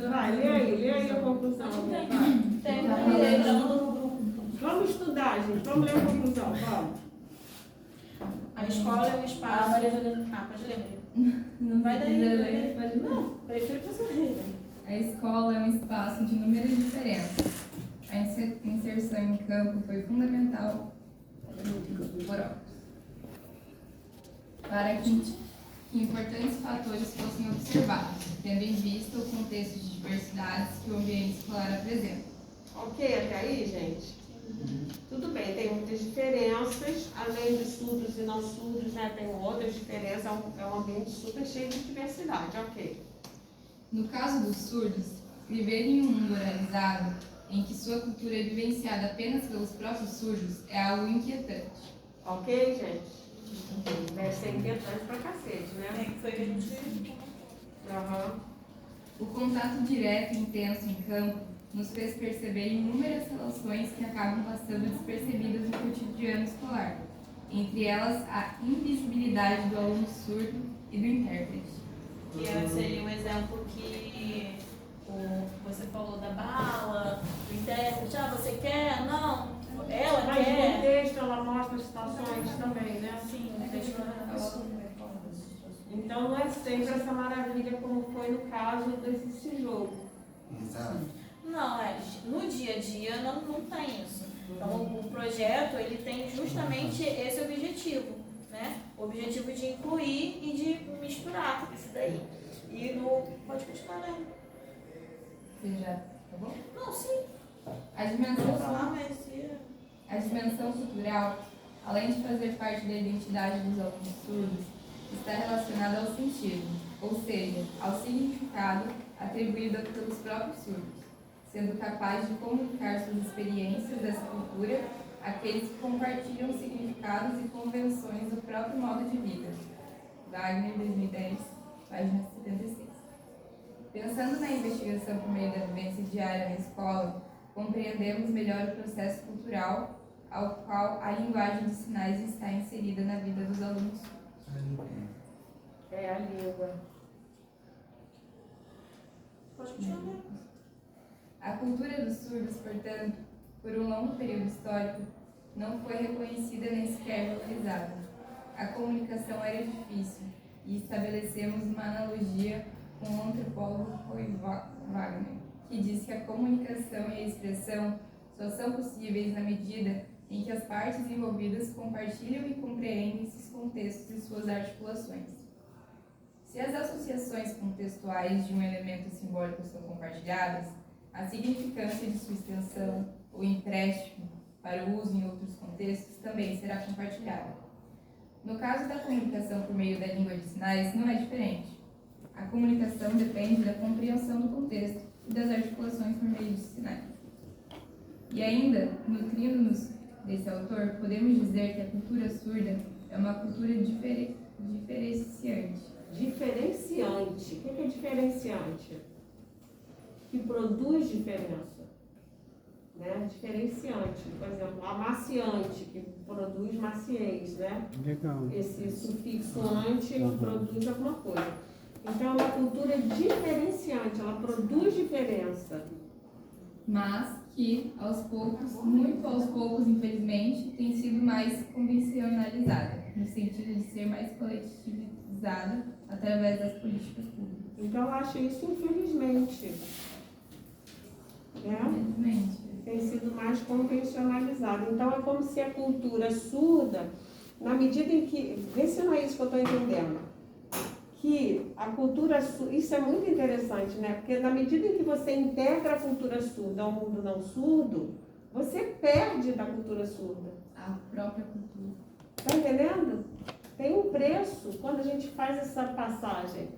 Vai, lê aí a conclusão. Vamos estudar, gente. Vamos ler a conclusão, vamos. A escola é um espaço... pode ler, Maria. Não vai daí. Não, prefiro que você leia. A escola é um espaço de inúmeras diferenças. A inserção em campo foi fundamental para que importantes fatores fossem observados, tendo em vista o contexto de diversidades que o ambiente escolar apresenta. Ok, até aí, gente? Tudo bem, tem muitas diferenças, além dos surdos e não surdos, né? Tem outras diferenças, é um ambiente super cheio de diversidade, ok. No caso dos surdos, viver em um mundo oralizado, em que sua cultura é vivenciada apenas pelos próprios surdos, é algo inquietante. Ok, gente? Deve ser inquietante pra cacete, né? É que foi que a gente... O contato direto e intenso em campo nos fez perceber inúmeras relações que acabam passando despercebidas no cotidiano escolar, entre elas a invisibilidade do aluno surdo e do intérprete. Que seria um exemplo que você falou da bala, do intérprete, você quer? Não, ela Mas quer. no texto ela mostra as situações também, né? Sim, deixa eu... Então não é sempre essa maravilha como foi no caso desse jogo. Exato. Não, no dia a dia não tem isso. Então o projeto ele tem justamente esse objetivo, né? O objetivo de incluir e de misturar isso daí. E pode continuar, né? Você já acabou? Não, sim. A Vou falar, mas... A dimensão cultural, além de fazer parte da identidade dos alunos surdos, está relacionada ao sentido, ou seja, ao significado atribuído pelos próprios surdos, sendo capaz de comunicar suas experiências dessa cultura àqueles que compartilham significados e convenções do próprio modo de vida. Wagner, 2010, página 76. Pensando na investigação por meio da vivência diária na escola, compreendemos melhor o processo cultural ao qual a linguagem de sinais está inserida na vida dos alunos. É a língua. Pode continuar. A cultura dos surdos, portanto, por um longo período histórico, não foi reconhecida nem sequer valorizada. A comunicação era difícil e estabelecemos uma analogia com o antropólogo Wagner, que diz que a comunicação e a expressão só são possíveis na medida em que as partes envolvidas compartilham e compreendem esses contextos e suas articulações. Se as associações contextuais de um elemento simbólico são compartilhadas, a significância de sua extensão ou empréstimo para o uso em outros contextos também será compartilhada. No caso da comunicação por meio da língua de sinais, não é diferente. A comunicação depende da compreensão do contexto e das articulações por meio de sinais. E ainda, nutrindo-nos desse autor, podemos dizer que a cultura surda é uma cultura diferenciante. Diferenciante. O que é diferenciante? Que produz diferença. Né? Diferenciante. Por exemplo, amaciante, que produz maciez, né? Legal. Esse sufixo ante produz alguma coisa. Então, é uma cultura diferenciante, ela produz diferença. Mas que, aos poucos, muito aos poucos, infelizmente, tem sido mais convencionalizada, no sentido de ser mais coletivizada através das políticas públicas. Então, eu acho isso infelizmente. Né? Infelizmente. Tem sido mais convencionalizada. Então, é como se a cultura surda, na medida em que... Vê se não é isso que eu estou entendendo. Que a cultura surda... Isso é muito interessante, né? Porque na medida em que você integra a cultura surda ao mundo não surdo, você perde da cultura surda. A própria cultura. Tá entendendo? Tem um preço quando a gente faz essa passagem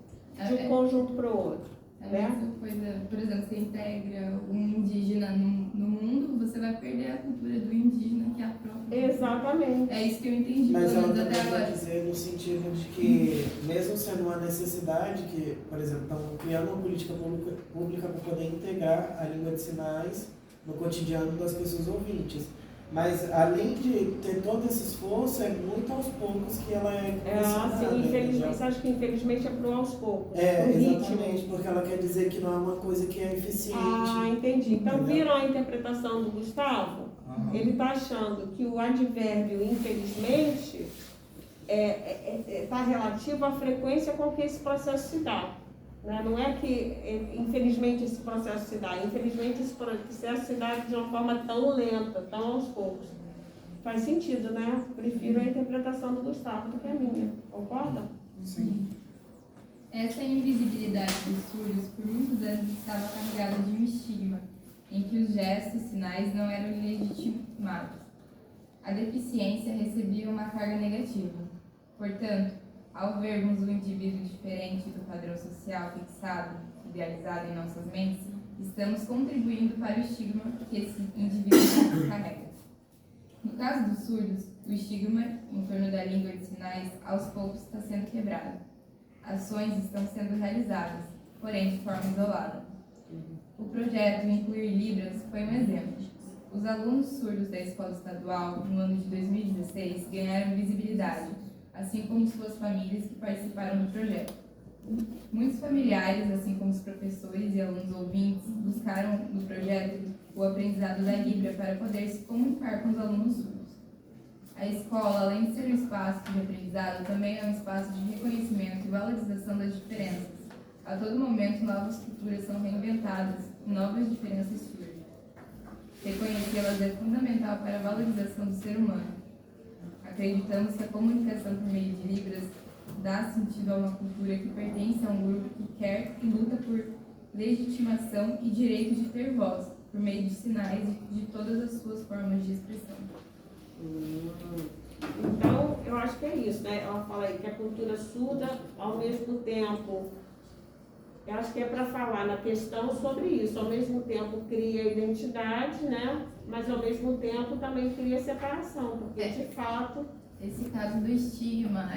de um conjunto para o outro. É a Né? mesma coisa, por exemplo, você integra um indígena no mundo, você vai perder a cultura do indígena, que é a própria. Exatamente. É isso que eu entendi, Mas pelo ela menos até também quer agora. dizer no sentido de que, mesmo sendo uma necessidade, que, por exemplo, estão criando uma política pública para poder integrar a língua de sinais no cotidiano das pessoas ouvintes. Mas além de ter todo esse esforço, é muito aos poucos que ela é Assim, ensinada, infelizmente, você acha que infelizmente é pro aos poucos? É, pro ritmo. exatamente, porque ela quer dizer que não é uma coisa que é eficiente. Entendi. Então, Entendeu? viram a interpretação do Gustavo? Ele está achando que o advérbio infelizmente está relativo à frequência com que esse processo se dá. Né? Não é que infelizmente esse processo se dá, infelizmente esse processo se dá de uma forma tão lenta, tão aos poucos. Faz sentido, né? Prefiro a interpretação do Gustavo do que a minha. Concorda? Sim. Essa invisibilidade dos surdos por muitos anos estava carregada de um estigma, em que os gestos e sinais não eram legitimados. A deficiência recebia uma carga negativa. Portanto, ao vermos um indivíduo diferente do padrão social fixado, idealizado em nossas mentes, estamos contribuindo para o estigma que esse indivíduo carrega. No caso dos surdos, o estigma em torno da língua de sinais aos poucos está sendo quebrado. Ações estão sendo realizadas, porém de forma isolada. O projeto Incluir Libras foi um exemplo. Os alunos surdos da escola estadual, no ano de 2016, ganharam visibilidade, assim como suas famílias que participaram do projeto. Muitos familiares, assim como os professores e alunos ouvintes, buscaram no projeto o aprendizado da Libra para poder se comunicar com os alunos surdos. A escola, além de ser um espaço de aprendizado, também é um espaço de reconhecimento e valorização das diferenças. A todo momento, novas culturas são reinventadas e novas diferenças surgem. Reconhecê-las é fundamental para a valorização do ser humano. Acreditamos que a comunicação por meio de Libras dá sentido a uma cultura que pertence a um grupo que quer e luta por legitimação e direito de ter voz, por meio de sinais de todas as suas formas de expressão. Então, eu acho que é isso, né? Ela fala aí que a cultura surda, ao mesmo tempo, eu acho que é para falar na questão sobre isso, ao mesmo tempo cria identidade, né? Mas ao mesmo tempo também cria separação, porque de fato... Esse caso do estigma,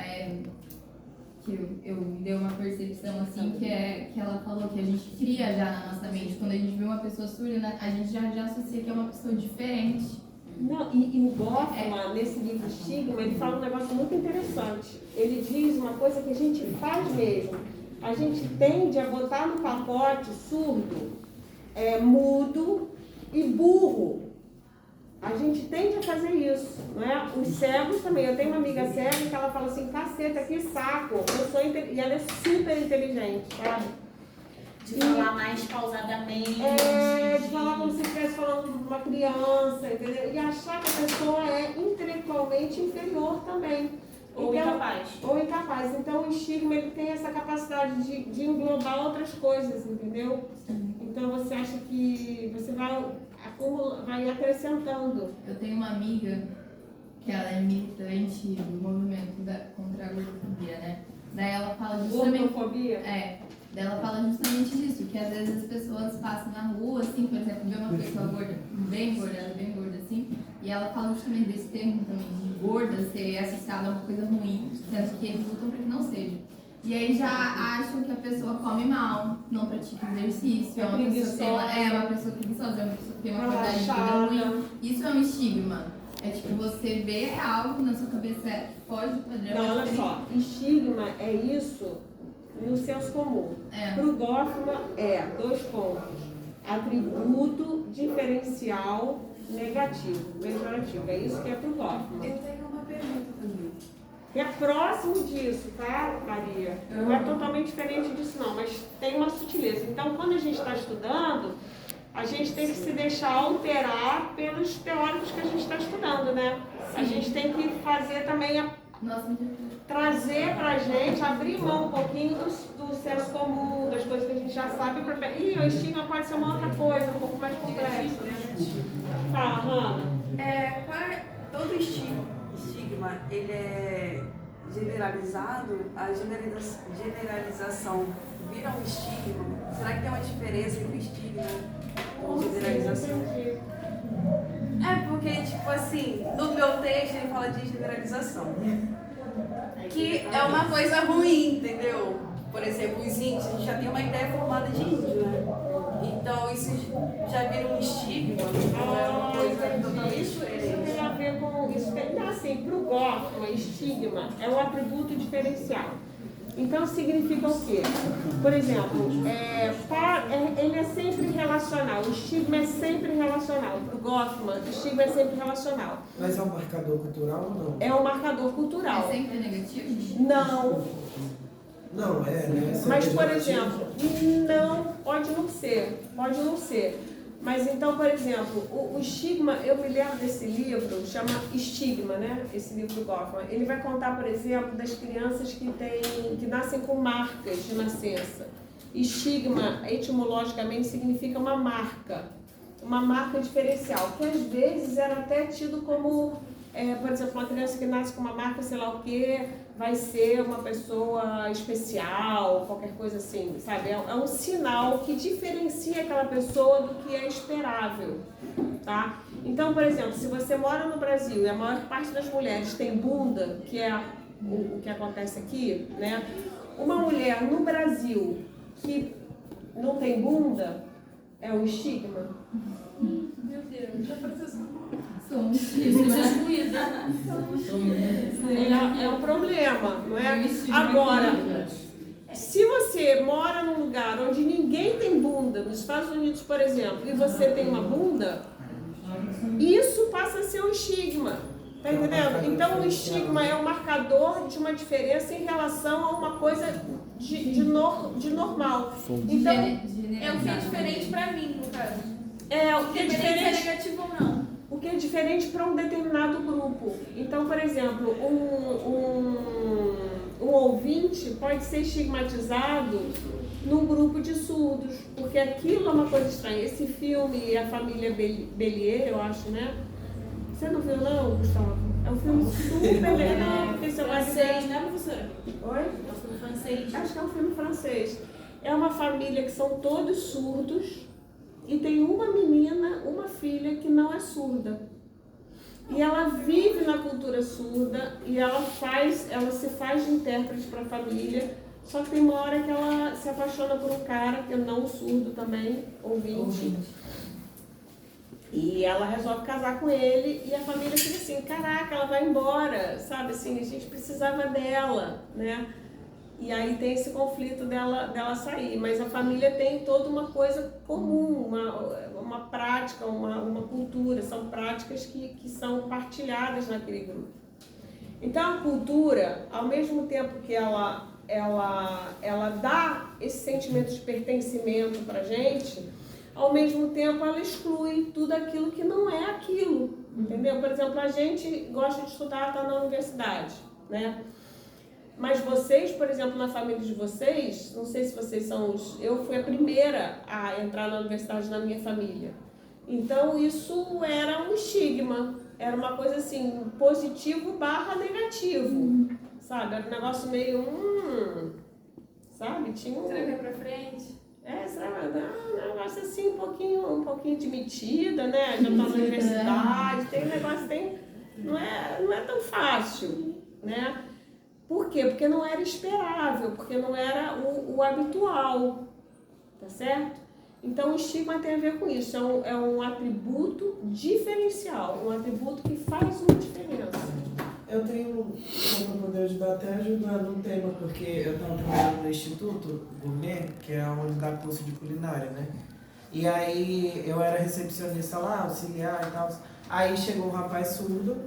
que eu me deu uma percepção assim, que ela falou que a gente cria já na nossa mente, quando a gente vê uma pessoa surda, né, a gente já associa que é uma pessoa diferente. Não, e o Goffman, nesse livro Estigma, ele fala um negócio muito interessante. Ele diz uma coisa que a gente faz mesmo. A gente tende a botar no pacote surdo, mudo e burro. A gente tende a fazer isso, não é? Os cegos também. Eu tenho uma amiga cega que ela fala assim, caceta, que saco. E ela é super inteligente, sabe? De falar mais pausadamente. De falar como se estivesse falando de uma criança, entendeu? E achar que a pessoa é intelectualmente inferior também. Ou incapaz. Ou incapaz. Então o estigma ele tem essa capacidade de englobar outras coisas, entendeu? Então você acha que você vai acrescentando. Eu tenho uma amiga que ela é militante do movimento contra a gordofobia, né? Daí ela fala justamente... Gordofobia? Daí ela fala justamente disso, que às vezes as pessoas passam na rua, assim, por exemplo, vê uma pessoa gorda, bem gorda assim, e ela fala justamente desse termo também, de gorda ser associado a uma coisa ruim, sendo que eles lutam para que não seja. E aí já acham que a pessoa come mal, não pratica exercício, é uma pessoa preguiçosa, é uma pessoa que tem uma qualidade de vida ruim. Isso é um estigma. É tipo, você vê algo na sua cabeça, foge do padrão. Não, olha só, estigma é isso no senso comum. Para o Goffman dois pontos. Atributo diferencial negativo, pejorativo. É isso que é para o Goffman. Eu tenho uma pergunta também. Que é próximo disso, tá, Maria? Não é totalmente diferente disso, não, mas tem uma sutileza. Então, quando a gente está estudando, a gente tem que se deixar alterar pelos teóricos que a gente está estudando, né? A gente tem que fazer também, trazer pra gente, abrir mão um pouquinho do senso comum, das coisas que a gente já sabe. O estigma pode ser uma outra coisa, um pouco mais complexa, né? Fala, Hanna. Todo estigma, ele é generalizado, a generalização vira um estigma. Será que tem uma diferença entre o estigma e generalização? Porque, tipo assim, no meu texto ele fala de generalização, que é uma coisa ruim, entendeu? Por exemplo, os índios, a gente já tem uma ideia formada de índio, né? Então isso já vira um estigma, não é uma coisa totalmente diferente. assim, para o Goffman, estigma é um atributo diferencial. Então, significa o quê? Por exemplo, ele é sempre relacional, o estigma é sempre relacional. Para o Goffman, o estigma é sempre relacional. Mas é um marcador cultural ou não? É um marcador É cultural. sempre negativo? Não. Não, né? Mas, por negativo. exemplo, não, pode não ser. Mas então, por exemplo, o estigma, eu me lembro desse livro, chama Estigma, né? Esse livro do Goffman. Ele vai contar, por exemplo, das crianças que nascem com marcas de nascença. Estigma, etimologicamente, significa uma marca diferencial, que às vezes era até tido como, por exemplo, uma criança que nasce com uma marca, sei lá o quê, vai ser uma pessoa especial, qualquer coisa assim, sabe? É um sinal que diferencia aquela pessoa do que é esperável, tá? Então, por exemplo, se você mora no Brasil e a maior parte das mulheres tem bunda, que é o que acontece aqui, né? Uma mulher no Brasil que não tem bunda é um estigma. Meu Deus, já processou. Somos É um problema, não é? Agora, se você mora num lugar onde ninguém tem bunda, nos Estados Unidos, por exemplo, e você tem uma bunda, isso passa a ser um estigma. Tá entendendo? Então o estigma é um marcador de uma diferença em relação a uma coisa de normal. Então, É o que é diferente pra mim, no caso. o que é Independente se é diferente. negativo ou não. O que é diferente para um determinado grupo. Então, por exemplo, um ouvinte pode ser estigmatizado num grupo de surdos, porque aquilo é uma coisa estranha. Esse filme, A Família Bélier, eu acho, né? Você não viu, não, Gustavo? É um filme super legal, porque você vai Francês, né, professora? Oi? É um filme francês. Acho que é um filme francês. É uma família que são todos surdos e tem uma menina, uma filha que não é surda. E ela vive na cultura surda e ela se faz de intérprete para a família. Só que tem uma hora que ela se apaixona por um cara que é não surdo também, ouvinte. E ela resolve casar com ele e a família fica assim, caraca, ela vai embora, sabe assim, a gente precisava dela, né? E aí tem esse conflito dela sair, mas a família tem toda uma coisa comum, uma prática, uma cultura, são práticas que são partilhadas naquele grupo. Então a cultura, ao mesmo tempo que ela dá esse sentimento de pertencimento pra gente, ao mesmo tempo ela exclui tudo aquilo que não é aquilo, entendeu? Por exemplo, a gente gosta de estudar, tá na universidade, né? Mas vocês, por exemplo, na família de vocês, não sei se vocês são eu fui a primeira a entrar na universidade na minha família. Então isso era um estigma, era uma coisa assim, positivo / negativo, sabe? Era um negócio meio, sabe? Tinha Será que é pra frente? sabe, um negócio assim, um pouquinho de metida, né? Já tá na universidade, tem um negócio, não é tão fácil, né? Por quê? Porque não era esperável, porque não era o habitual, tá certo? Então o estigma tem a ver com isso, é um atributo diferencial, um atributo que faz uma diferença. Eu tenho, para poder ajudar, até ajudando um tema, porque eu estava trabalhando no Instituto Gourmet, que é onde dá curso de culinária, né? E aí eu era recepcionista lá, auxiliar e tal. Aí chegou um rapaz surdo,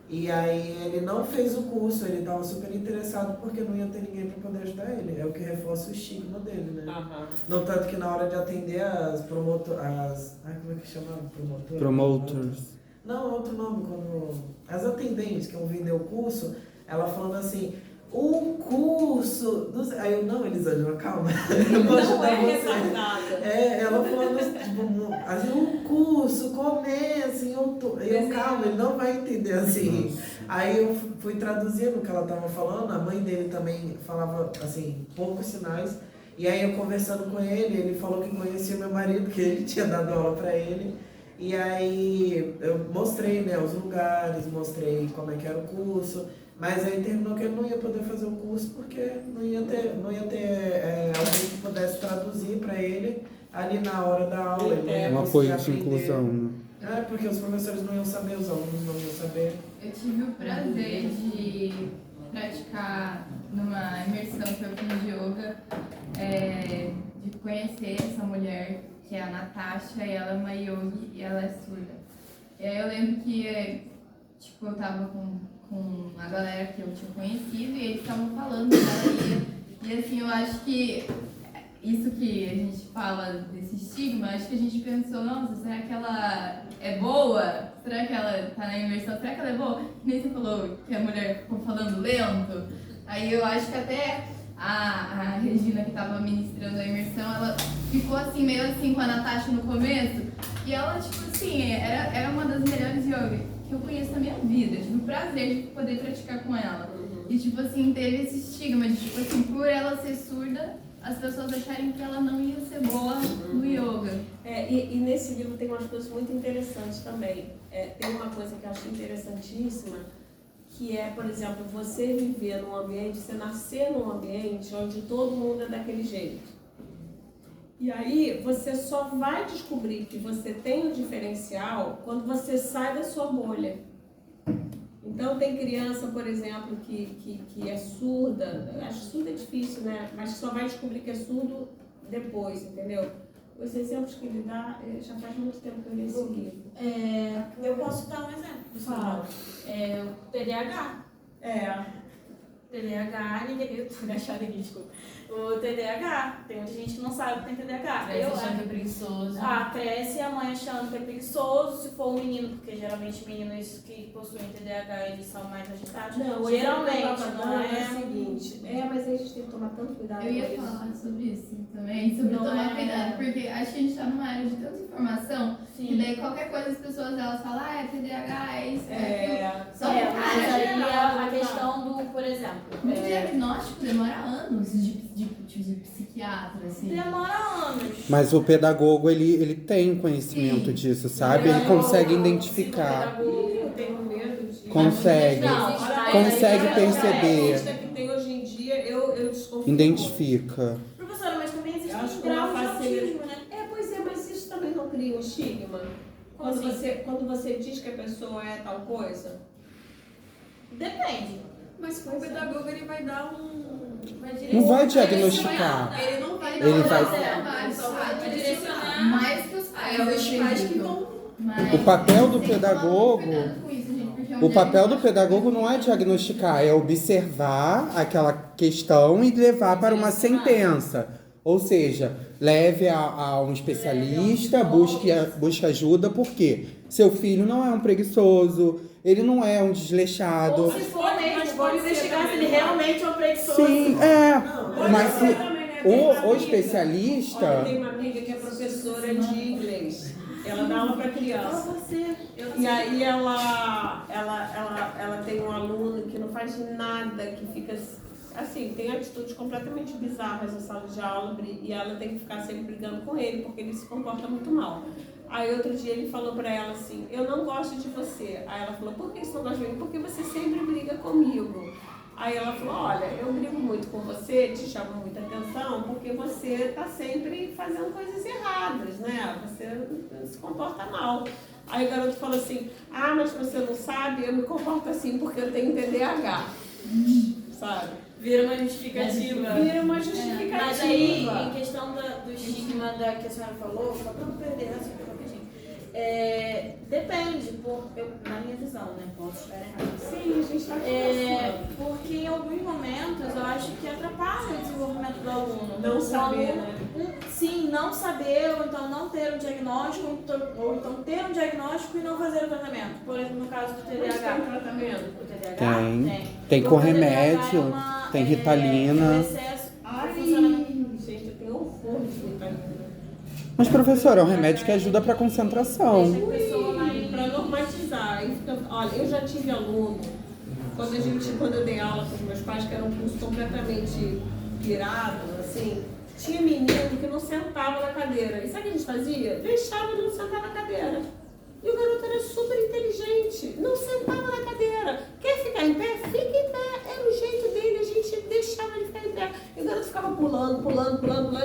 e aí ele não fez o curso, ele estava super interessado porque não ia ter ninguém para poder ajudar ele. É o que reforça o estigma dele, né? Uhum. No tanto que na hora de atender as promotoras, como é que chama? Promoters. Não, outro nome, quando as atendentes que iam vender o curso, ela falando assim, o curso... Aí eu, não, Elisângela, calma. Eu vou Não ajudar é você. retardada. Ela falando tipo, assim, o curso começa em outubro. Eu, calma, ele não vai entender assim. Aí eu fui traduzindo o que ela estava falando, a mãe dele também falava, assim, poucos sinais. E aí eu conversando com ele falou que conhecia meu marido, que ele tinha dado aula para ele. E aí eu mostrei, né, os lugares, mostrei como é que era o curso, mas aí terminou que ele não ia poder fazer o curso porque não ia ter alguém que pudesse traduzir para ele ali na hora da aula. Ele não ia Um conseguir apoio de aprender. inclusão, né? Porque os professores não iam saber, os alunos não iam saber. Eu tive o prazer de praticar numa imersão que eu fiz de yoga, de conhecer essa mulher, que é a Natasha, e ela é uma yogi e ela é surda. E aí eu lembro que, tipo, eu tava com a galera que eu tinha conhecido e eles estavam falando que ela ia. E assim, eu acho que isso que a gente fala desse estigma, acho que a gente pensou, nossa, será que ela é boa? Será que ela tá na imersão? Será que ela é boa? Nem você falou que a mulher ficou falando lento. Aí eu acho que até a Regina, que tava ministrando a imersão, ela ficou assim, meio assim com a Natasha no começo. E ela, tipo assim, era uma das melhores yoga que eu conheço na minha vida. Tive o prazer de poder praticar com ela. E, tipo assim, teve esse estigma de, tipo assim, por ela ser surda, as pessoas acharem que ela não ia ser boa no yoga. E nesse livro tem umas coisas muito interessantes também. Tem uma coisa que eu acho interessantíssima, que é, por exemplo, você viver num ambiente, você nascer num ambiente onde todo mundo é daquele jeito. E aí você só vai descobrir que você tem um diferencial quando você sai da sua bolha. Então tem criança, por exemplo, que é surda, acho surda é difícil, né? Mas só vai descobrir que é surdo depois, entendeu? Os exemplos que ele dá, já faz muito tempo que eu li esse livro. Eu posso dar um exemplo. Fala. O TDAH. TDAH, ninguém vai achar ninguém, desculpa. O TDAH, tem muita gente que não sabe que tem TDAH. Cresce achando que é preguiçoso. Cresce a mãe achando que é preguiçoso, se for um menino, porque geralmente meninos que possuem TDAH, eles são mais agitados. Não, geralmente, não é é o seguinte, mas a gente tem que tomar tanto cuidado Eu ia com isso. falar sobre isso também, sobre Não tomar é- cuidado, porque acho que a gente tá numa área de tanta informação que Sim. daí qualquer coisa as pessoas elas falam, é TDAH, é isso, é aquilo. Só que, Mas cara, aí a questão do, por exemplo, o diagnóstico demora anos de psiquiatra, assim. demora anos. Mas o pedagogo, ele tem conhecimento disso, sabe? Ele consegue identificar. Eu tenho medo de... Consegue. Consegue perceber. A que tem hoje em dia, eu desconfio. Identifica. Professora, mas também existe Eu acho um que grau de uma facilidade. autismo, né? Pois é, mas isso também não cria um estigma? Como assim? Quando você diz que a pessoa é tal coisa? Depende. Mas o pedagogo ele vai dar Não vai diagnosticar. Ele não vai Ele vai- vai direcionar mais que os pais. É os pais que acredito. vão. Mas O papel do tem que tomar pedagogo- cuidado com isso, gente, porque é um O papel do diagnóstico. pedagogo não é diagnosticar, é observar aquela questão e levar para uma sentença. Ou seja, leve a um especialista, busque ajuda, porque seu filho não é um preguiçoso, ele não é um desleixado. Ou se for mesmo, pode investigar se ele realmente é um preguiçoso. Sim, mas o Olha, especialista. tem uma amiga que é professora de inglês. Ela dá aula para criança. E aí ela tem um aluno que não faz nada, que fica assim, tem atitudes completamente bizarras na sala de aula e ela tem que ficar sempre brigando com ele, porque ele se comporta muito mal. Aí outro dia ele falou pra ela assim, eu não gosto de você. Aí ela falou, por que você não gosta de mim? Porque você sempre briga comigo. Aí ela falou, olha, eu brigo muito com você, te chamo muita atenção, porque você tá sempre fazendo coisas erradas, né? Você se comporta mal. Aí o garoto falou assim, mas você não sabe, eu me comporto assim porque eu tenho TDAH. Sabe? Vira uma justificativa. Vira uma justificativa. Mas aí, em questão do estigma que a senhora falou, só para não perder assim, rapidinho. Depende, na minha visão, né? Posso estar errado. Sim, a gente está conversando. Porque em alguns momentos eu acho que atrapalha o desenvolvimento do aluno. Não O saber, aluno, Sim, não saber, ou então não ter um diagnóstico, ou então ter um diagnóstico e não fazer o tratamento. Por exemplo, no caso do Mas tem TDAH. tratamento. O TDAH? Tem com Porque o TDAH remédio, tem Ritalina. o excesso Ai, do funcionamento. gente, eu tenho horror de vitamina. Mas, professor, é um remédio que ajuda para concentração. Deixa a pessoa mais. Para normatizar. Aí fica, olha, eu já tive aluno, quando eu dei aula para os meus pais, que era um curso completamente pirado, assim, tinha menino que não sentava na cadeira. E sabe o que a gente fazia? Deixava ele não sentar na cadeira. E o garoto era super inteligente, não sentava na cadeira. Quer ficar em pé? Fica em pé. Era o jeito dele, a gente deixava ele ficar em pé. E o garoto ficava pulando.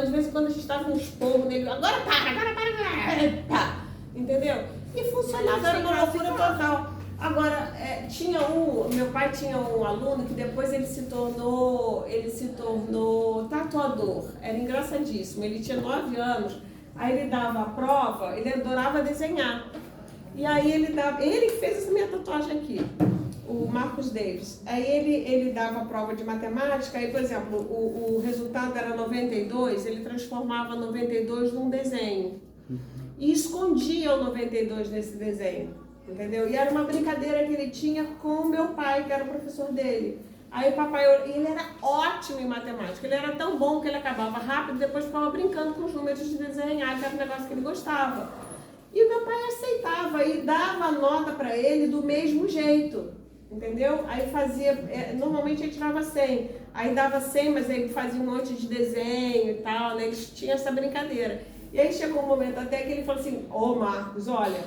De vez em quando a gente dava um esporro nele. Agora para. Entendeu? E funcionava, era uma loucura total. Agora, meu pai tinha um aluno que depois ele se tornou tatuador. Era engraçadíssimo. Ele tinha 9 anos, aí ele dava a prova, ele adorava desenhar. E aí ele que fez essa minha tatuagem aqui, o Marcos Davis. Aí ele dava a prova de matemática, aí, por exemplo, o resultado era 92, ele transformava 92 num desenho. E escondia o 92 nesse desenho, entendeu? E era uma brincadeira que ele tinha com o meu pai, que era o professor dele. Aí o papai, ele era ótimo em matemática, ele era tão bom que ele acabava rápido, depois ficava brincando com os números de desenhar, que era um negócio que ele gostava. E o meu pai aceitava e dava a nota para ele do mesmo jeito, entendeu? Aí normalmente ele tirava 100, aí dava 100, mas ele fazia um monte de desenho e tal, né? Eles tinham essa brincadeira. E aí chegou um momento até que ele falou assim, Marcos, olha,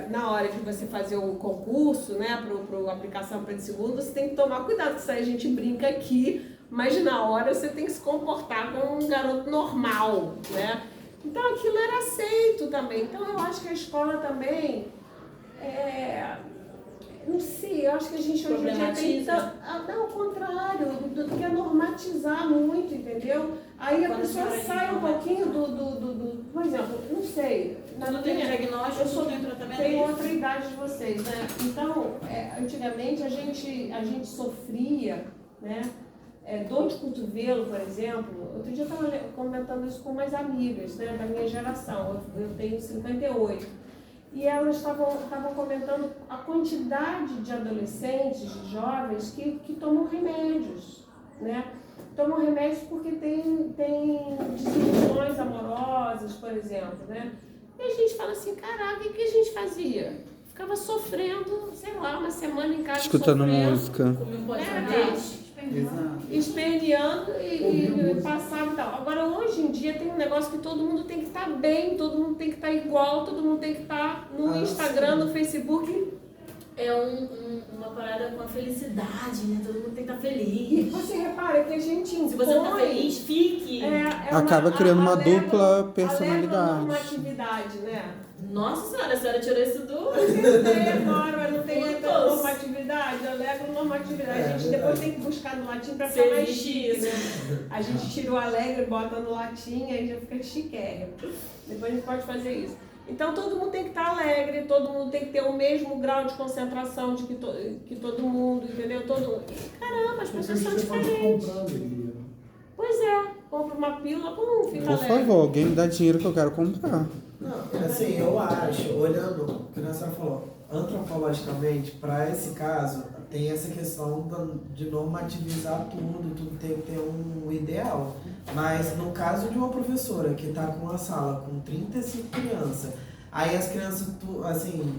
na hora de você fazer o concurso, né, para aplicação para de segundo, você tem que tomar cuidado, que isso aí a gente brinca aqui, mas na hora você tem que se comportar como um garoto normal, né? Então aquilo era aceito também. Então eu acho que a escola também, não sei, eu acho que a gente hoje em dia tem ao contrário, do que é normatizar muito, entendeu? Aí a pessoa sai um pouquinho por exemplo, não sei. Não tem diagnóstico, não tem tratamento. Tem outra idade de vocês, né? Então, antigamente a gente sofria, né? Dor de cotovelo, por exemplo. Outro dia eu estava comentando isso com umas amigas, né, da minha geração. Eu tenho 58. E elas estavam comentando a quantidade de adolescentes, de jovens que tomam remédios, né? Tomam remédios porque tem desilusões amorosas, por exemplo, né? E a gente fala assim, caraca, o que a gente fazia? Ficava sofrendo, sei lá, uma semana em casa Escutando sofrendo, música. Comi um pote de sorvete. esperneando e passava e tal. Agora, hoje em dia, tem um negócio que todo mundo tem que estar bem, todo mundo tem que estar igual, todo mundo tem que estar no Instagram, no Facebook. É uma parada com a felicidade, né? Todo mundo tem que estar E feliz. você repara que a gente impõe... Se você não tá feliz, fique. Acaba criando uma dupla A personalidade. normatividade, né? Nossa senhora, a senhora tirou isso do... Não tem agora, não tem Muito normatividade, alegro normatividade. A gente depois tem que buscar no latim para ficar mais chique, né? A gente tira o alegre, bota no latim, aí já fica chiquérrimo. Depois a gente pode fazer isso. Então todo mundo tem que estar alegre, todo mundo tem que ter o mesmo grau de concentração de que todo mundo, entendeu? Caramba, as pessoas são diferentes. Pois é, compra uma pílula, como fica Por alegre? favor, alguém me dá dinheiro que eu quero comprar. Não, assim, eu acho, olhando o que a senhora falou, antropologicamente, para esse caso, tem essa questão de normativizar tudo tem que ter um ideal. Mas no caso de uma professora que está com uma sala com 35 crianças, aí as crianças, assim,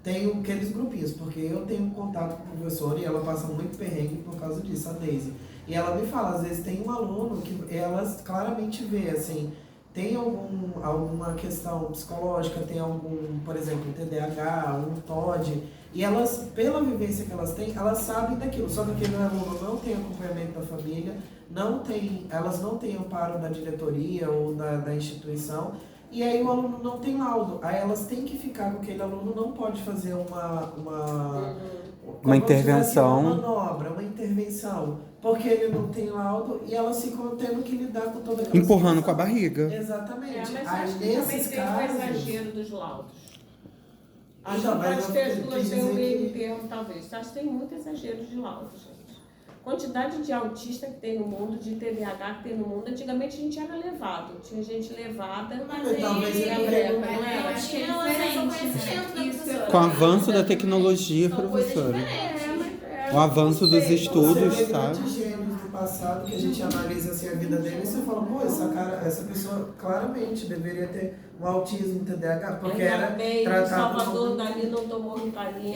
tem aqueles grupinhos, porque eu tenho contato com a professora e ela passa muito perrengue por causa disso, a Daisy. E ela me fala, às vezes tem um aluno que ela claramente vê, assim, tem alguma questão psicológica, tem algum, por exemplo, TDAH, um TOD, e elas, pela vivência que elas têm, elas sabem daquilo, só que aquele aluno não tem acompanhamento da família, elas não têm amparo da diretoria ou da instituição, e aí o aluno não tem laudo, aí elas têm que ficar com aquele aluno, não pode fazer uma intervenção. Uma manobra, uma intervenção, porque ele não tem laudo e elas ficam tendo que lidar com toda aquela Empurrando situação. com a barriga. Exatamente. Mas Aí acho que também nesses tem um casos. exagero dos laudos. Acho Então, que mas pode eu ter as quis duas, tem dizer um meio que- termo, talvez. Acho que tem muito exagero de laudos, gente. Quantidade de autista que tem no mundo, de TDAH que tem no mundo, antigamente a gente era levado. Tinha gente levada. Mas Talvez aí, ele breca, não- não era? acho que é tinha acesso ao diferente, conhecimento da né? Isso professora. Com o avanço da tecnologia, São coisas professora. diferentes. O avanço dos Você estudos, vê sabe? muitos gênios do passado que a gente analisa assim, a vida dele e você fala, pô, essa pessoa claramente deveria ter um autismo, TDAH, porque Ainda era bem, o tratado Salvador como... Dali não tomou Ritalina.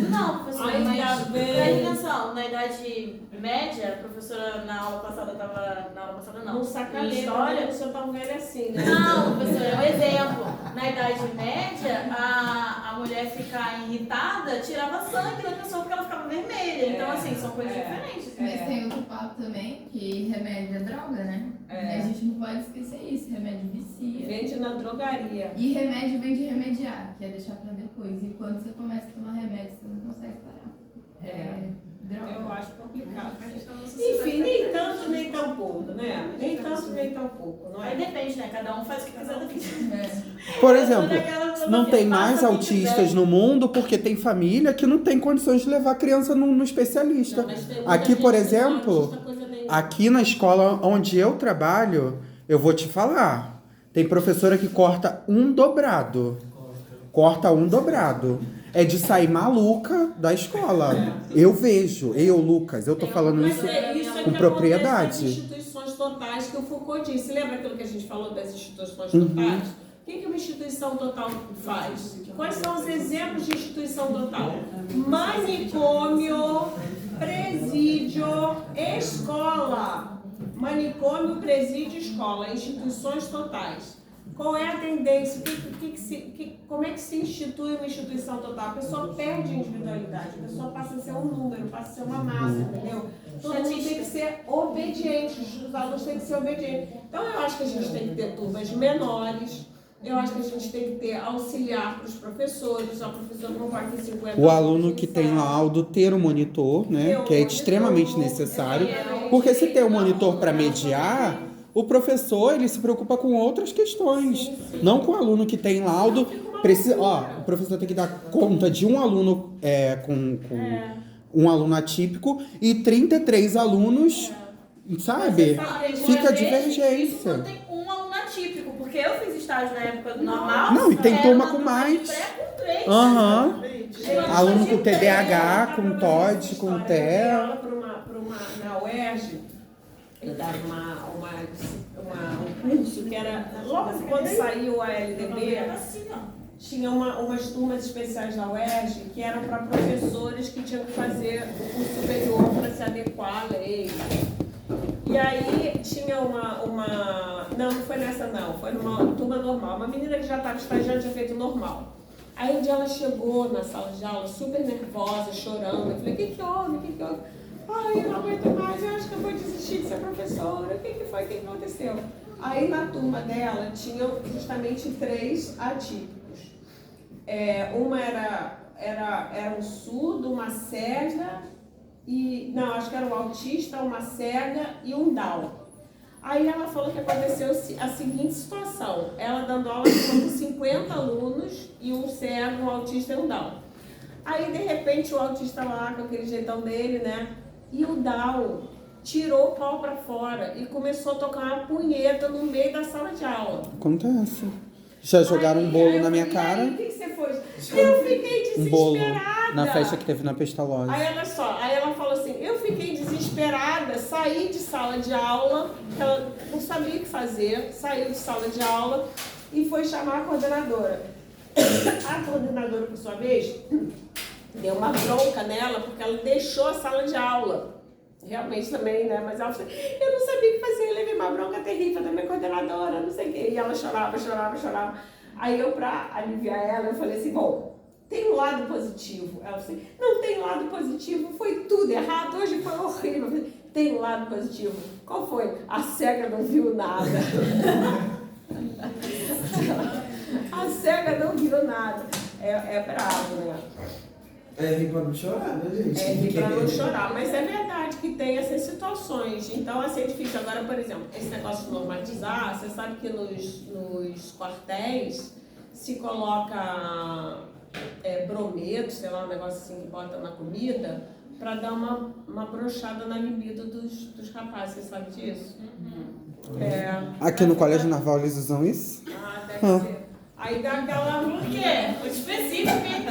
Não, professora, Ainda mas bem. presta atenção, na idade média, a professora na aula passada estava. Na aula passada não. Não Em sacanagem, história. o senhor tá um velho assim, né? Não, professora, é um exemplo. Na idade média, a mulher ficar irritada tirava sangue da pessoa porque ela ficava vermelha. Então, assim, são coisas diferentes. Mas tem outro papo também, que remédio é droga, né? É. A gente não pode esquecer isso, remédio vicia. Vende na drogaria. E remédio vem de remediar, que é deixar pra depois. coisa. E quando você começa a tomar remédio, você não consegue parar. Eu Droga. acho complicado. A gente tá numa sociedade Enfim, nem capitalista. tanto, nem tão pouco, né? Nem tanto, nem tão pouco, não Aí é? depende, né? Cada um faz o que quiser da vida. Por exemplo, Daquela não tem filosofia, mais faça o que autistas quiser. no mundo porque tem família que não tem condições de levar a criança no especialista. Não, mas tem muita Aqui, gente por que não exemplo, autista coisa nenhuma. aqui na escola onde eu trabalho, eu vou te falar, tem professora que corta um dobrado. Corta um dobrado. É de sair maluca da escola. Eu vejo, Lucas, eu tô falando Mas isso é isso com que acontece propriedade. nas instituições totais que o Foucault disse. Lembra aquilo que a gente falou das instituições Uhum. totais? O que uma instituição total faz? Quais são os exemplos de instituição total? Manicômio, presídio, escola. Manicômio, presídio, escola. Instituições totais. Qual é a tendência? Como é que se institui uma instituição total? A pessoa perde a individualidade, a pessoa passa a ser um número, passa a ser uma massa, entendeu? Todo mundo tem que ser obediente, os alunos têm que ser obedientes. Então eu acho que a gente tem que ter turmas menores, eu acho que a gente tem que ter auxiliar para os professores, o professor não pode ter 50 O aluno que em tem sala. laudo ter um monitor, né? Que é extremamente necessário. Porque se tem um monitor para mediar, o professor ele se preocupa com outras questões. Não com o aluno que tem laudo. Precisa, o professor tem que dar conta de um aluno com um aluno atípico e 33 alunos, sabe? Fica a Isso divergência. quando tem um aluno atípico, porque eu fiz estágio na época do normal. Não, e tem era turma uma com de mais. pré com 3. Aham. Gente, Aluno com de TDAH, Pra com você TOD, ter com história, eu dei TEA. aula na UERJ, eu dava um curso que era, logo quando saiu a LDB, assim, ó. tinha umas turmas especiais da UERJ que eram para professores que tinham que fazer o curso superior para se adequar à lei. E aí tinha não foi nessa não, foi numa turma normal, uma menina que já estava estagiando, tinha feito normal. Aí um dia ela chegou na sala de aula super nervosa, chorando. Eu falei, o que houve? Ai, eu não aguento mais, eu acho que eu vou desistir de ser professora. O que foi? O que aconteceu? Aí na turma dela tinham justamente 3 atípicos. Uma era um surdo, uma cega e... Não, acho que era um autista, uma cega e um Down. Aí ela falou que aconteceu a seguinte situação. Ela dando aula com 50 alunos e um cego, um autista e um Down. Aí, de repente, o autista lá, com aquele jeitão dele, né? E o Down tirou o pau pra fora e começou a tocar uma punheta no meio da sala de aula. Acontece. Já jogaram um bolo Aí eu na minha falei, cara. E aí, o que você foi? Eu fiquei Um bolo desesperada. na festa que teve na Pestalozzi. Aí olha só, aí ela falou assim, eu fiquei desesperada, saí de sala de aula, ela não sabia o que fazer, saiu de sala de aula e foi chamar a coordenadora. A coordenadora, por sua vez, deu uma bronca nela porque ela deixou a sala de aula. Realmente também, né? Mas ela falou, eu não sabia o que fazer, eu levei uma bronca terrível da minha coordenadora, não sei o quê. E ela chorava. Aí eu, pra aliviar ela, eu falei assim, bom, tem um lado positivo. Ela falou assim, não tem lado positivo, foi tudo errado, hoje foi horrível. Eu falei, tem um lado positivo. Qual foi? A cega não viu nada. A cega não viu nada. É bravo, né? É rir pra não chorar, né, gente? É rir pra não chorar, mas é verdade que tem essas situações. Então, assim, é difícil. Agora, por exemplo, esse negócio de normatizar, você sabe que nos quartéis se coloca brometo, sei lá, um negócio assim que bota na comida, pra dar uma brochada na libido dos rapazes. Você sabe disso? Aqui no Colégio Naval eles usam isso? Deve ser. Aí dá aquela... Por quê? Foi específico, hein?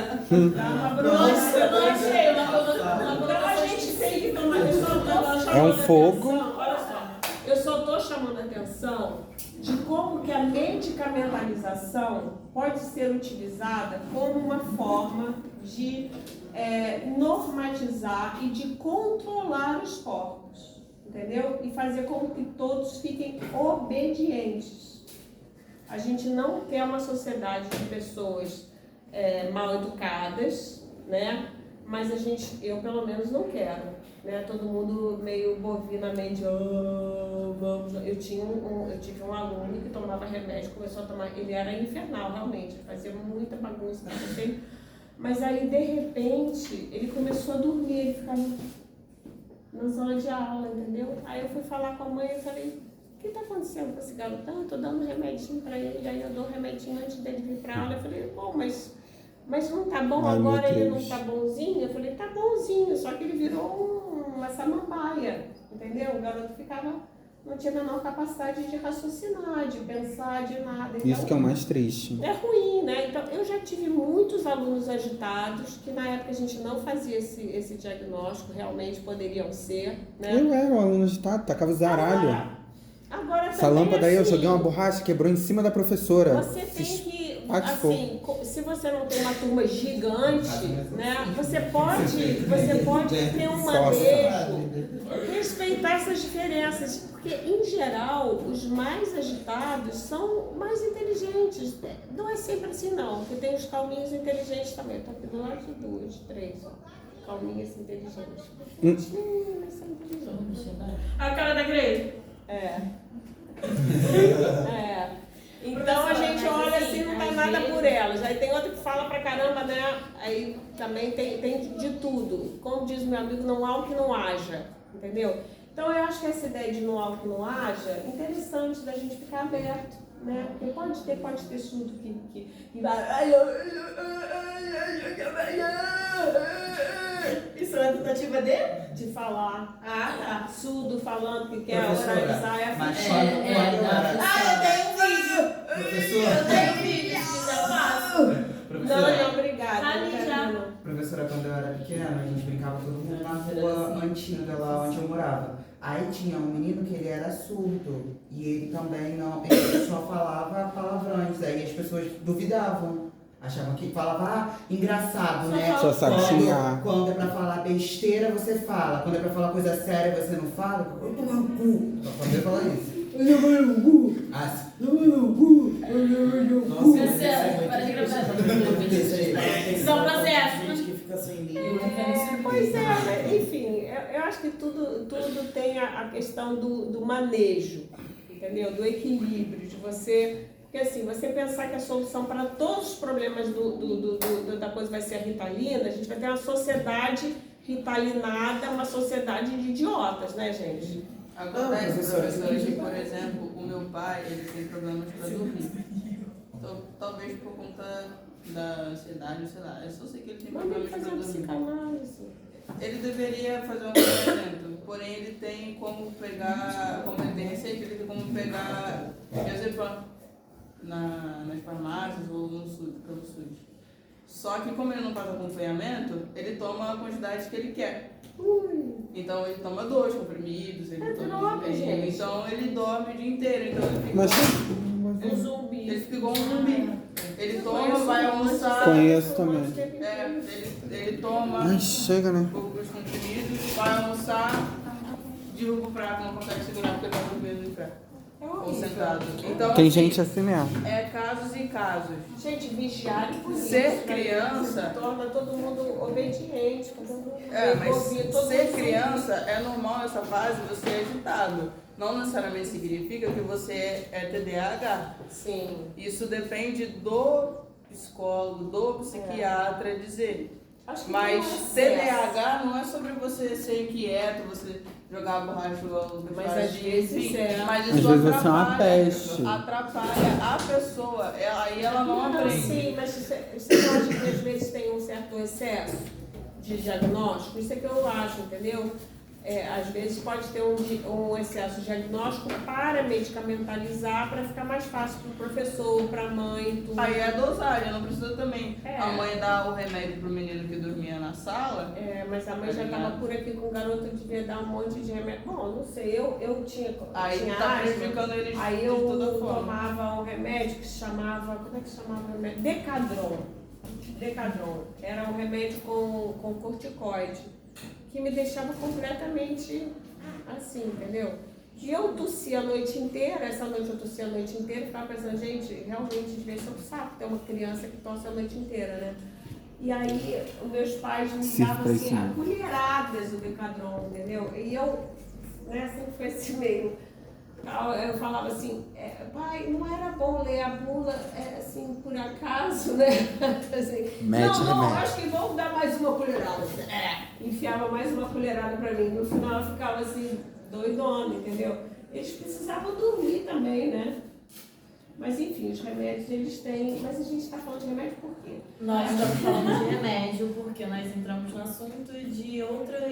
Dá uma Nossa, eu não achei. Então a gente tem que tomar atenção. É um fogo. Olha só, eu só estou chamando a atenção de como que a medicamentalização pode ser utilizada como uma forma de normatizar e de controlar os corpos, entendeu? E fazer com que todos fiquem obedientes. A gente não quer uma sociedade de pessoas mal educadas, né? Mas eu pelo menos não quero, né? Todo mundo meio bovinamente, vamos. Eu tive um aluno que tomava remédio, começou a tomar, ele era infernal realmente, fazia muita bagunça, Mas aí, de repente, ele começou a dormir, ele ficava na sala de aula, entendeu? Aí eu fui falar com a mãe e falei, o que está acontecendo com esse garotão? Eu tô dando um remedinho para ele, aí eu dou um remedinho antes dele vir para aula. Eu falei, bom, mas não tá bom Ai, agora, meu ele não Deus. tá bonzinho? Eu falei, tá bonzinho, só que ele virou uma samambaia, entendeu? O garoto não tinha a menor capacidade de raciocinar, de pensar, de nada. Então, Isso que é o mais triste. é ruim, né? Então, eu já tive muitos alunos agitados, que na época a gente não fazia esse diagnóstico, realmente poderiam ser, né? Eu era um aluno agitado, tacava o zaralho. Agora Essa também, lâmpada aí, eu assim, joguei uma borracha, quebrou em cima da professora. Você tem que, Ah, que assim, se você não tem uma turma gigante, né? Você pode ter um manejo, respeitar essas diferenças, porque em geral os mais agitados são mais inteligentes. Não é sempre assim não, porque tem os calminhos inteligentes também. Eu tô aqui do lado de 2, 3, ó. Calminhas inteligentes. Mas são inteligentes. A cara da Grace. É. Então a gente olha assim, não dá nada por elas. Aí tem outro que fala pra caramba, né? Aí também tem de tudo. Como diz meu amigo, não há o que não haja, entendeu? Então eu acho que essa ideia de não há o que não haja é interessante da gente ficar aberto, né? Porque pode ter surdo que vai. Isso é a tentativa dele? De falar. Ah, Surdo falando que quer Professora, oralizar é mas assim. quando eu era... eu tenho um vídeo. Professora, Eu tenho um vídeo, se quiser eu faço. professora, Não, obrigada. Ali não quero já. não. professora, quando eu era pequena, a gente brincava todo mundo na rua antiga, lá onde eu morava. Aí tinha um menino que ele era surdo e ele também não, ele só falava palavrões. Aí as pessoas duvidavam, achavam que falava engraçado, né? Só sabe xingar. Quando é pra falar besteira, você fala. Quando é pra falar coisa séria, você não fala. Eu tomar no cu. Só poder falar isso. Eu tomar no cu. Ah, Nossa, Cancela, para de gravar. Isso é um processo. Gente que fica sem língua. Pois é, mas, enfim, eu acho que tudo tem a questão do manejo, entendeu? Do equilíbrio, de você. Porque assim, você pensar que a solução para todos os problemas da coisa vai ser a Ritalina, a gente vai ter uma sociedade ritalinada, uma sociedade de idiotas, né, gente? Acontece, professora, professora, que, por exemplo, o meu pai, ele tem problemas para dormir. Então, talvez por conta da ansiedade, sei lá, eu só sei que ele tem Manda ele problemas fazer para uma dormir. psicanálise. Ele deveria fazer um tratamento, porém ele tem como pegar, como ele tem receita, ele tem como pegar diazepam nas farmácias ou no SUS, pelo SUS. Só que como ele não faz acompanhamento, ele toma a quantidade que ele quer. Então ele toma 2 comprimidos, ele toma droga, gente. então ele dorme o dia inteiro, então ele fica, Mas Um zumbi. ele fica igual um zumbi. Ele toma, vai almoçar, Conheço também. ele toma Ai, chega, né? os comprimidos, vai almoçar, derruba o prato, não consegue segurar porque tá dormindo no prato. Ou sentado. Então, Tem assim, gente assim mesmo. é casos e casos. Gente, vigiar e punir. Ser Isso, né? criança- Isso torna todo mundo obediente. Todo mundo Mas ouvir, todo ser mundo criança é normal nessa fase você é agitado. Não necessariamente significa que você é TDAH. Sim. Isso depende do psicólogo, do psiquiatra dizer. Acho que Mas tem um TDAH não é sobre você ser inquieto, você jogar a borracha igual Mas às vezes é. Mas Às isso vezes você é uma atrapalha, peste. atrapalha a pessoa, aí ela não aprende. Sim, mas você não acha que às vezes tem um certo excesso de diagnóstico? Isso é que eu acho, entendeu? Às vezes pode ter um excesso de diagnóstico para medicamentalizar, para ficar mais fácil para o professor, para a mãe, tudo. Aí é a dosagem, não precisa também. É. A mãe dá o remédio pro menino que dormia na sala. Mas a mãe já estava por aqui com o garoto, devia dar um monte de remédio. Bom, não sei, eu tinha Aí tinha tá asma. prejudicando eles Aí de eu toda forma. tomava um remédio que se chamava, como é que se chamava o remédio? Decadron. Era um remédio com corticoide, que me deixava completamente assim, entendeu? E eu tossia a noite inteira, essa noite eu tossia a noite inteira e ficava pensando, gente, realmente devia ser um saco ter uma criança que tosse a noite inteira, né? E aí, os meus pais me davam assim, a colheradas o Decadron, entendeu? E eu, né, sempre foi assim meio. Eu falava assim, pai, não era bom ler a bula, assim, assim, por acaso, né? Assim, Mete não, remédio. acho que vamos dar mais uma colherada. Enfiava mais uma colherada pra mim. No final ela ficava assim, doidona, entendeu? Eles precisavam dormir também, né? Mas enfim, os remédios eles têm. Mas a gente está falando de remédio por quê? Nós estamos falando de remédio porque nós entramos no assunto de outras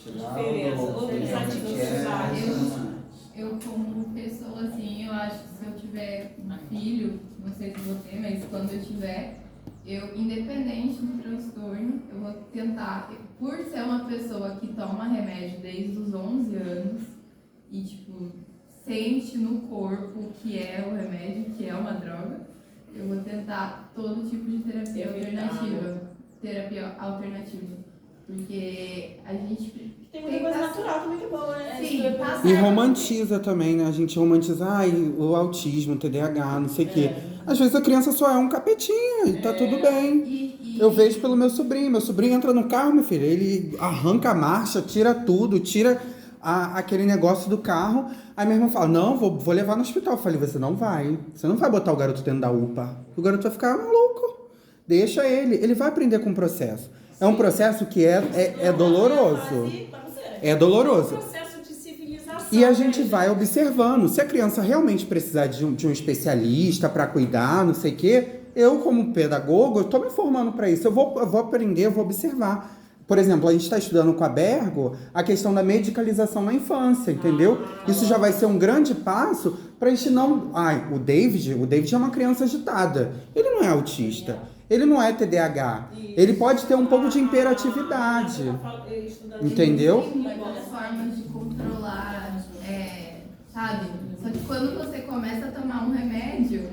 Diferença, outros adversidades. Eu, como pessoa, assim, eu acho que se eu tiver um filho, não sei se vou ter, mas quando eu tiver, eu, independente do transtorno, eu vou tentar, por ser uma pessoa que toma remédio desde os 11 anos e, tipo, sente no corpo o que é o remédio, que é uma droga, eu vou tentar todo tipo de terapia alternativa. Porque a gente Tem muita coisa natural também que é boa, né? Sim, tá E certo. romantiza também, né? A gente romantiza, o autismo, o TDAH, não sei o quê. Às vezes a criança só é um capetinha e tá tudo bem. Eu vejo pelo meu sobrinho. Meu sobrinho entra no carro, meu filho, ele arranca a marcha, tira tudo, tira aquele negócio do carro. Aí meu irmão fala, não, vou levar no hospital. Eu falei, você não vai botar o garoto dentro da UPA. O garoto vai ficar maluco. Deixa ele vai aprender com o processo. É um processo que é doloroso. É É um doloroso. processo de civilização. E a gente né, vai observando. Se a criança realmente precisar de um especialista para cuidar, não sei o quê, eu, como pedagogo, estou me formando para isso. Eu vou aprender, eu vou observar. Por exemplo, a gente está estudando com a Bergo a questão da medicalização na infância, entendeu? Isso já vai ser um grande passo para a gente não... o David é uma criança agitada. Ele não é autista. Ele não é TDAH. Ele pode ter um pouco de imperatividade. Entendeu? Tem muitas formas de controlar, sabe? Só que quando você começa a tomar um remédio,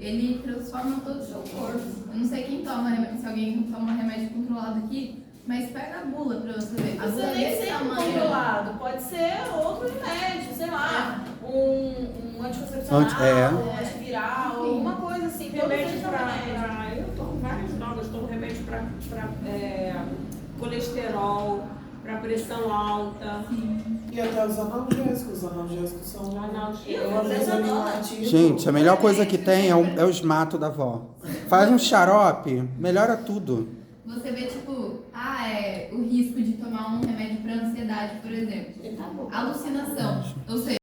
ele transforma todo o seu corpo. Eu não sei quem toma remédio, se alguém toma remédio controlado aqui, mas pega a bula pra você ver. A Você bula nem desse sempre tamanho. controlado. Pode ser outro remédio, sei lá, um anticoncepcional, um antiviral, alguma coisa assim. Todo Remédio mundo toma remédio. eu tomo várias drogas, tomo remédio para colesterol, para pressão alta. E até os analgésicos são uma vez animativo. Gente, a melhor coisa que tem é os matos da avó. Faz um xarope, melhora tudo. Você vê, tipo, o risco de tomar um remédio pra ansiedade, por exemplo. Tá bom. Alucinação. Ou seja,